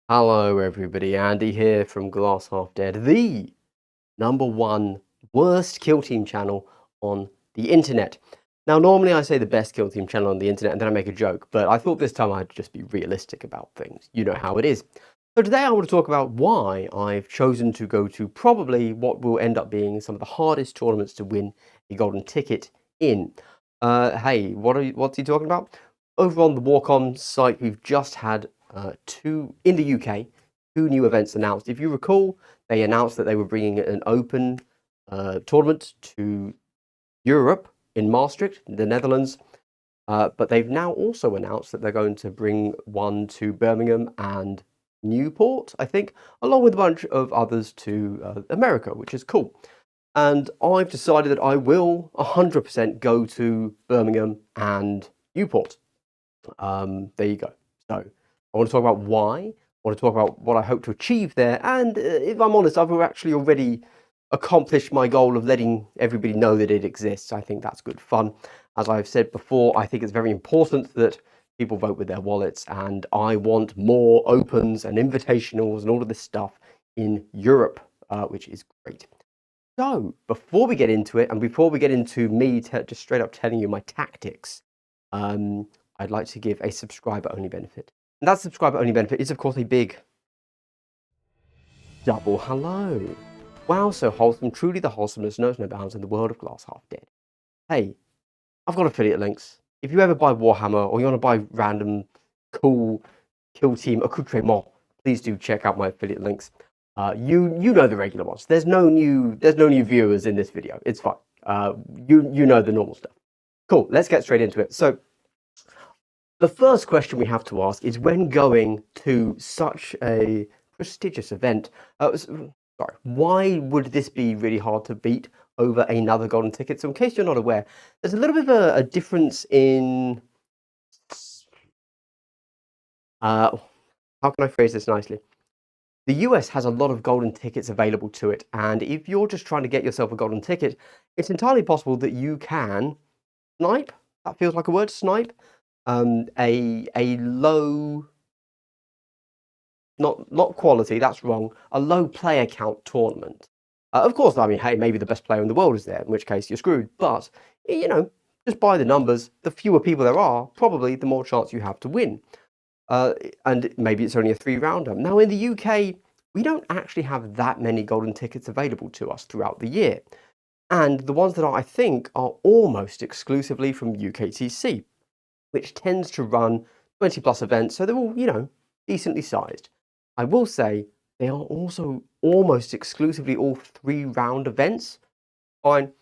Hello, everybody. Andy here from Glass Half Dead, the #1 worst kill team channel on the internet. Now, normally I say the best kill team channel on the internet and then I make a joke, but I thought this time I'd just be realistic about things. You know how it is. So today I want to talk about why I've chosen to go to probably what will end up being some of the hardest tournaments to win a golden ticket in. Hey, what's he talking about? Over on the Warcom site, we've just had in the UK, two new events announced. If you recall, they announced that they were bringing an open tournament to Europe in Maastricht, the Netherlands. But they've now also announced that they're going to bring one to Birmingham and Newport, I think, along with a bunch of others to America, which is cool. And I've decided that I will 100% go to Birmingham and Newport. There you go. So I want to talk about why. I want to talk about what I hope to achieve there. And if I'm honest, I've actually already accomplished my goal of letting everybody know that it exists. I think that's good fun. As I've said before, I think it's very important that people vote with their wallets. And I want more opens and invitationals and all of this stuff in Europe, which is great. So before we get into it, and before we get into me just straight up telling you my tactics, I'd like to give a subscriber-only benefit. And that subscriber-only benefit is, of course, a big double hello. Wow, so wholesome. Truly the wholesomeness knows no bounds in the world of Glass Half Dead. Hey, I've got affiliate links. If you ever buy Warhammer or you want to buy random cool kill team accoutrement, please do check out my affiliate links. You know the regular ones. There's no new viewers in this video. It's fine. You know the normal stuff. Cool. Let's get straight into it. So the first question we have to ask is, when going to such a prestigious event, why would this be really hard to beat over another golden ticket? So in case you're not aware, there's a little bit of a difference in how can I phrase this nicely? The US has a lot of golden tickets available to it, and if you're just trying to get yourself a golden ticket, it's entirely possible that you can snipe. That feels like a word, snipe. A low, not quality, that's wrong, a low player count tournament. Of course, I mean, hey, maybe the best player in the world is there, in which case you're screwed. But, you know, just by the numbers, the fewer people there are, probably the more chance you have to win. And maybe it's only a 3-rounder. Now, in the UK, we don't actually have that many golden tickets available to us throughout the year. And the ones that are, I think, are almost exclusively from UKTC, which tends to run 20 plus events, so they're all, you know, decently sized. I will say they are also almost exclusively all 3-round events. Fine.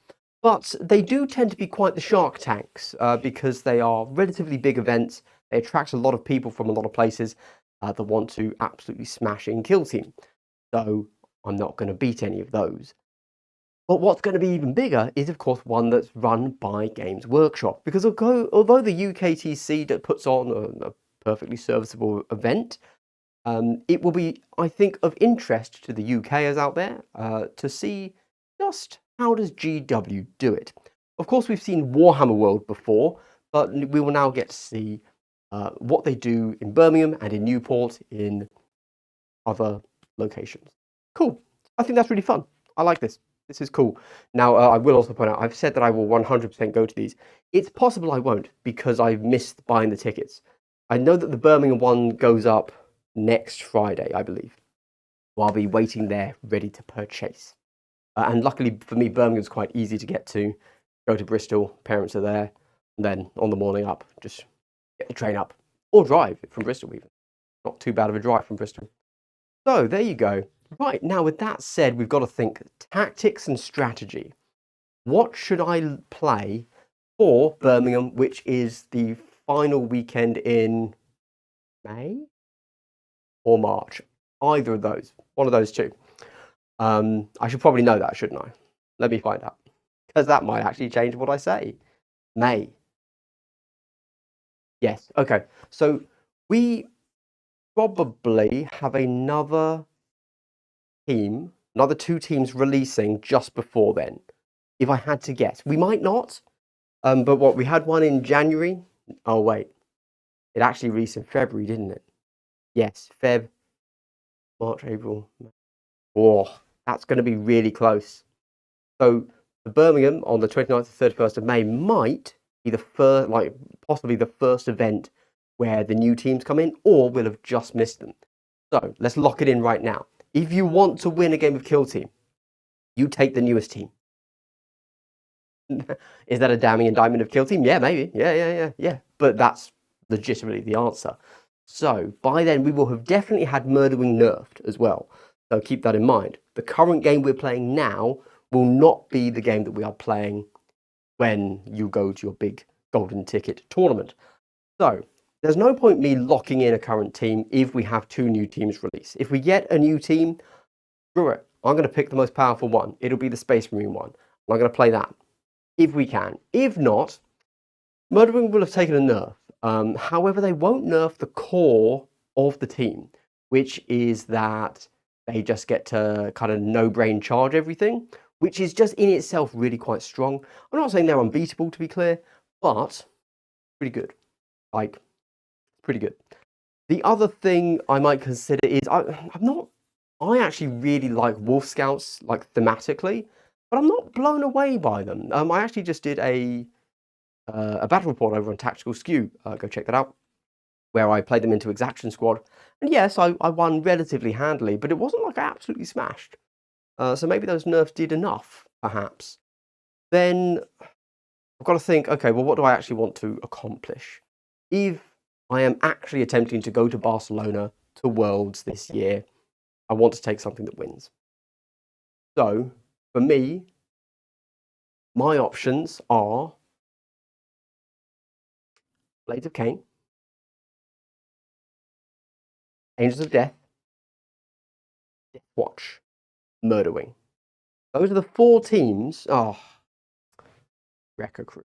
But they do tend to be quite the shark tanks because they are relatively big events. They attract a lot of people from a lot of places that want to absolutely smash in Kill Team. So I'm not going to beat any of those. But what's going to be even bigger is, of course, one that's run by Games Workshop. Because although the UKTC puts on a perfectly serviceable event, it will be, I think, of interest to the UKers out there to see just how does GW do it. Of course, we've seen Warhammer World before, but we will now get to see what they do in Birmingham and in Newport in other locations. Cool. I think that's really fun. I like this. This is cool. Now, I will also point out, I've said that I will 100% go to these. It's possible I won't because I've missed buying the tickets. I know that the Birmingham one goes up next Friday, I believe. Well, I'll be waiting there ready to purchase. And luckily for me, Birmingham's quite easy to get to. Go to Bristol, parents are there, and then on the morning up, just get the train up. Or drive from Bristol even. Not too bad of a drive from Bristol. So there you go. Right, now with that said, we've got to think tactics and strategy. What should I play for Birmingham, which is the final weekend in May or March? Either of those, one of those two. I should probably know that, shouldn't I? Let me find out, because that might actually change what I say. May. Yes, okay. So we probably have another two teams releasing just before then, if I had to guess. We might not, but what, we had one in January? Oh, wait. It actually released in February, didn't it? Yes, Feb March, April. Oh, that's going to be really close. So the Birmingham on the 29th to 31st of May might be the first, like possibly the first event where the new teams come in, or we'll have just missed them. So let's lock it in right now. If you want to win a game of Kill Team, you take the newest team. Is that a damning indictment of Kill Team? Yeah, maybe. Yeah. But that's legitimately the answer. So by then we will have definitely had Murderwing nerfed as well. So keep that in mind. The current game we're playing now will not be the game that we are playing when you go to your big golden ticket tournament. So there's no point me locking in a current team if we have 2 new teams released. If we get a new team, screw it. I'm going to pick the most powerful one. It'll be the Space Marine one. I'm going to play that if we can. If not, Murderwing will have taken a nerf. However, they won't nerf the core of the team, which is that they just get to kind of no-brain charge everything, which is just in itself really quite strong. I'm not saying they're unbeatable, to be clear, but pretty good. Like, pretty good. The other thing I might consider is I actually really like Wolf Scouts, like thematically, but I'm not blown away by them. I actually just did a battle report over on Tactical Skew. Go check that out, where I played them into Exaction Squad. And yes, I won relatively handily, but it wasn't like I absolutely smashed. So maybe those nerfs did enough, perhaps. Then I've got to think, okay, well, what do I actually want to accomplish? If I am actually attempting to go to Barcelona to Worlds this year, I want to take something that wins. So, for me, my options are Blades of Cain, Angels of Death, Death Watch, Murderwing. Those are the 4 teams. Oh, Wrecker Crew.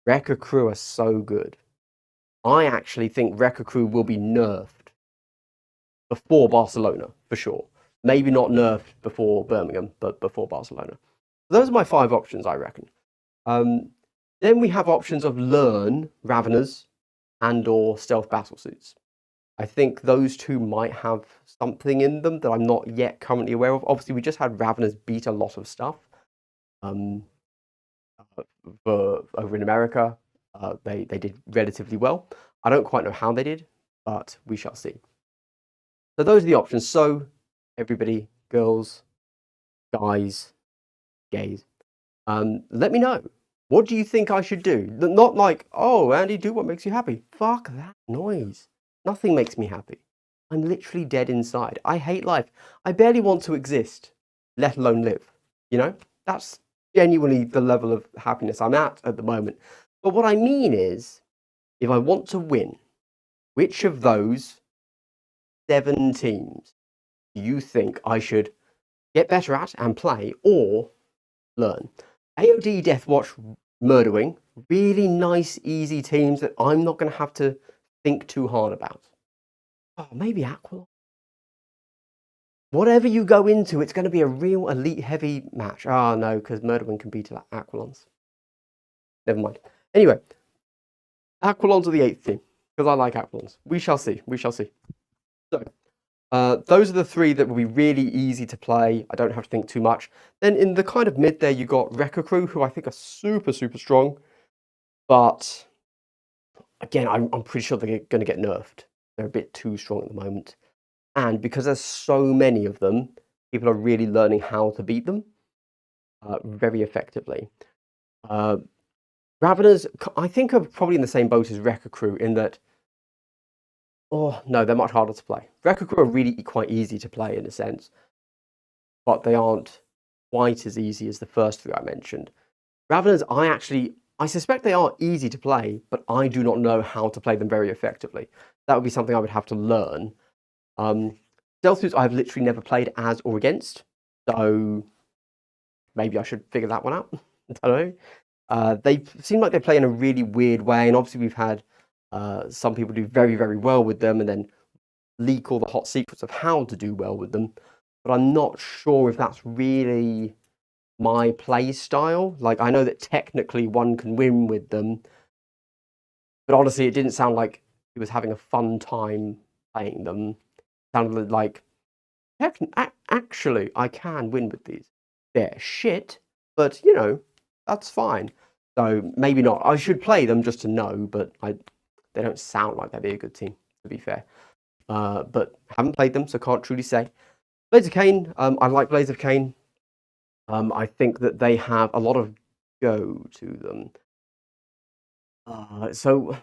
Wrecker Crew are so good. I actually think Wrecker Crew will be nerfed before Barcelona, for sure. Maybe not nerfed before Birmingham, but before Barcelona. Those are my 5 options, I reckon. Then we have options of Learn, Raveners, and or Stealth Battlesuits. I think those 2 might have something in them that I'm not yet currently aware of. Obviously, we just had Raveners beat a lot of stuff. Over in America, they did relatively well. I don't quite know how they did, but we shall see. So those are the options. So everybody, girls, guys, gays, let me know. What do you think I should do? Not like, oh, Andy, do what makes you happy. Fuck that noise. Nothing makes me happy. I'm literally dead inside. I hate life. I barely want to exist, let alone live. You know, that's genuinely the level of happiness I'm at the moment. But what I mean is, if I want to win, which of those 7 teams do you think I should get better at and play or learn? AOD, Deathwatch, Murderwing, really nice, easy teams that I'm not going to have to think too hard about. Oh, maybe Aqualon. Whatever you go into, it's going to be a real elite heavy match. Ah, no, because Murderwing can beat Aqualons. Never mind. Anyway, Aqualons are the 8th team, because I like Aqualons. We shall see. We shall see. So, those are the 3 that will be really easy to play. I don't have to think too much. Then in the kind of mid there, you got Wrecker Crew, who I think are super, super strong. But again, I'm pretty sure they're going to get nerfed. They're a bit too strong at the moment. And because there's so many of them, people are really learning how to beat them very effectively. Raveners, I think, are probably in the same boat as Wrecker Crew in that, oh, no, they're much harder to play. Wrecker Crew are really quite easy to play in a sense, but they aren't quite as easy as the first 3 I mentioned. Raveners, I suspect they are easy to play, but I do not know how to play them very effectively. That would be something I would have to learn. Stealth Suits I've literally never played as or against, so maybe I should figure that one out. I don't know. They seem like they play in a really weird way, and obviously we've had some people do very, very well with them and then leak all the hot secrets of how to do well with them. But I'm not sure if that's really my play style. Like, I know that technically one can win with them, but honestly, it didn't sound like he was having a fun time playing them. sounded like, actually, I can win with these. They're shit, but, you know, that's fine. So maybe not. I should play them just to know, but they don't sound like they'd be a good team, to be fair. But haven't played them, so can't truly say. Blades of Cain, I like Blades of Cain. I think that they have a lot of go to them. So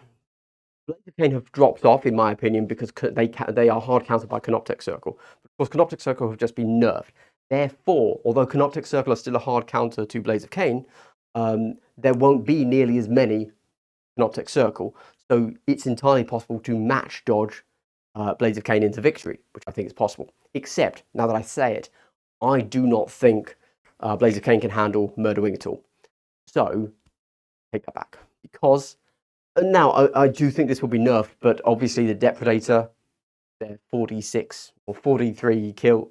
Blades of Cain have dropped off, in my opinion, because they are hard countered by Canoptek Circle. Of course, Canoptek Circle have just been nerfed. Therefore, although Canoptek Circle are still a hard counter to Blades of Cain, there won't be nearly as many Canoptek Circle. So it's entirely possible to match dodge Blades of Cain into victory, which I think is possible. Except, now that I say it, I do not think Blades of Cain can handle Murder Wing at all. So, take that back. Because, now, I do think this will be nerfed, but obviously the Depredator, their 46 or 43 kill,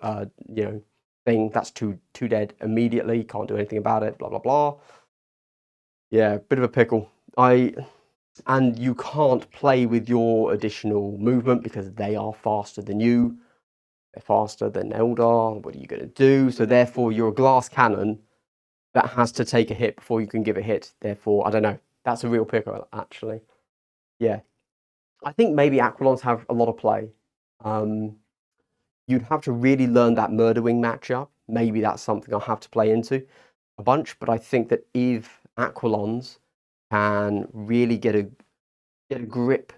thing, that's two dead immediately, can't do anything about it, blah, blah, blah. Yeah, bit of a pickle. And you can't play with your additional movement because they are faster than you. They're faster than Eldar. What are you going to do? So therefore, you're a glass cannon that has to take a hit before you can give a hit. Therefore, I don't know. That's a real pickle, actually. Yeah. I think maybe Aquilons have a lot of play. You'd have to really learn that Murder Wing matchup. Maybe that's something I'll have to play into a bunch. But I think that if Aquilons can really get a grip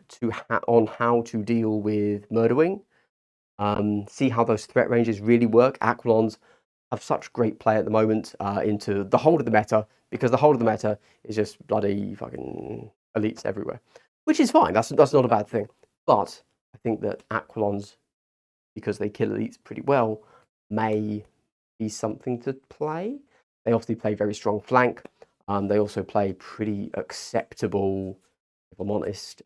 on how to deal with Murder Wing, see how those threat ranges really work. Aquilons have such great play at the moment into the whole of the meta, because the whole of the meta is just bloody fucking elites everywhere, which is fine. That's not a bad thing. But I think that Aquilons, because they kill elites pretty well, may be something to play. They obviously play very strong flank. They also play pretty acceptable, if I'm honest,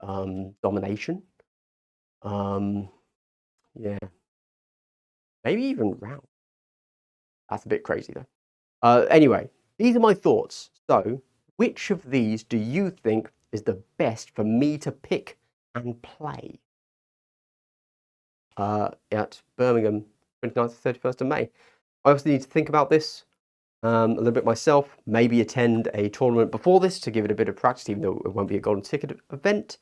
domination. Yeah. Maybe even round. That's a bit crazy, though. Anyway, these are my thoughts. So, which of these do you think is the best for me to pick and play at Birmingham, 29th to 31st of May? I also need to think about this a little bit myself. Maybe attend a tournament before this to give it a bit of practice, even though it won't be a golden ticket event.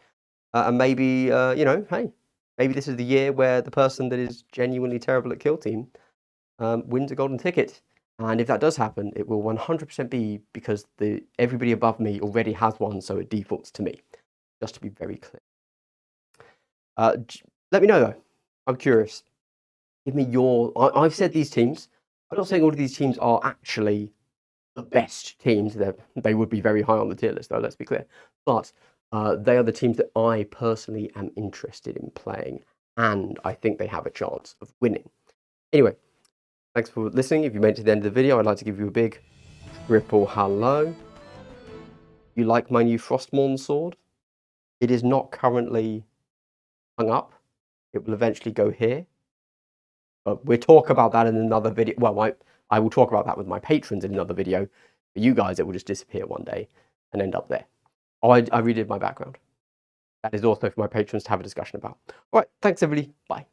And maybe, hey, maybe this is the year where the person that is genuinely terrible at Kill Team wins a golden ticket. And if that does happen, it will 100% be because everybody above me already has one, so it defaults to me. Just to be very clear. Let me know, though. I'm curious. Give me I've said these teams. I'm not saying all of these teams are actually the best teams. They would be very high on the tier list, though, let's be clear. But they are the teams that I personally am interested in playing, and I think they have a chance of winning. Anyway, thanks for listening. If you made it to the end of the video, I'd like to give you a big triple hello. You like my new Frostmourne sword? It is not currently hung up. It will eventually go here. But we'll talk about that in another video. Well, I will talk about that with my patrons in another video. For you guys, it will just disappear one day and end up there. Oh, I redid my background. That is also for my patrons to have a discussion about. All right, thanks everybody. Bye.